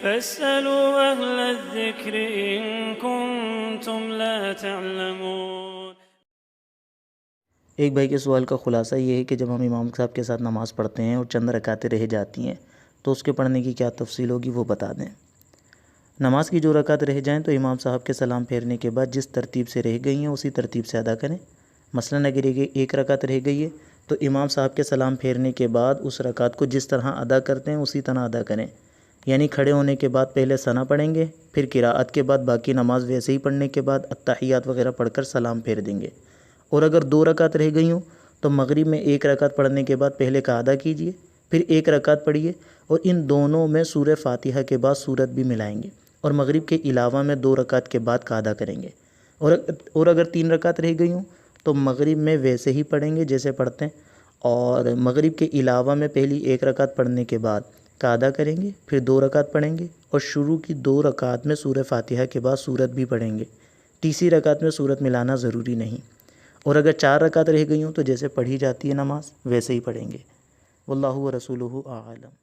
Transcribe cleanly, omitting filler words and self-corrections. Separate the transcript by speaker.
Speaker 1: فاسألوا أهل الذكر إن كنتم لا تعلمون۔
Speaker 2: ایک بھائی کے سوال کا خلاصہ یہ ہے کہ جب ہم امام صاحب کے ساتھ نماز پڑھتے ہیں اور چند رکعتیں رہ جاتی ہیں تو اس کے پڑھنے کی کیا تفصیل ہوگی وہ بتا دیں۔ نماز کی جو رکعت رہ جائیں تو امام صاحب کے سلام پھیرنے کے بعد جس ترتیب سے رہ گئی ہیں اسی ترتیب سے ادا کریں۔ مثلاً اگر ایک رکعت رہ گئی ہے تو امام صاحب کے سلام پھیرنے کے بعد اس رکعت کو جس طرح ادا کرتے ہیں اسی طرح ادا کریں، یعنی کھڑے ہونے کے بعد پہلے ثنا پڑھیں گے، پھر قراءت کے بعد باقی نماز ویسے ہی پڑھنے کے بعد التحیات وغیرہ پڑھ کر سلام پھیر دیں گے۔ اور اگر 2 رکعت رہ گئی ہوں تو مغرب میں 1 رکعت پڑھنے کے بعد پہلے کا ادا کیجئے، پھر 1 رکعت پڑھیے اور ان دونوں میں سورہ فاتحہ کے بعد سورت بھی ملائیں گے اور مغرب کے علاوہ میں 2 رکعت کے بعد کا ادا کریں گے۔ اور اگر 3 رکعت رہ گئی ہوں تو مغرب میں ویسے ہی پڑھیں گے جیسے پڑھتے ہیں، اور مغرب کے علاوہ میں پہلی 1 رکعت پڑھنے کے بعد کا ادا کریں گے، پھر 2 رکعت پڑھیں گے اور شروع کی 2 رکعت میں سورہ فاتحہ کے بعد سورت بھی پڑھیں گے۔ تیسری رکعت میں سورت ملانا ضروری نہیں۔ اور اگر 4 رکعت رہ گئی ہوں تو جیسے پڑھی جاتی ہے نماز ویسے ہی پڑھیں گے۔ واللہ ورسولہ اعلم۔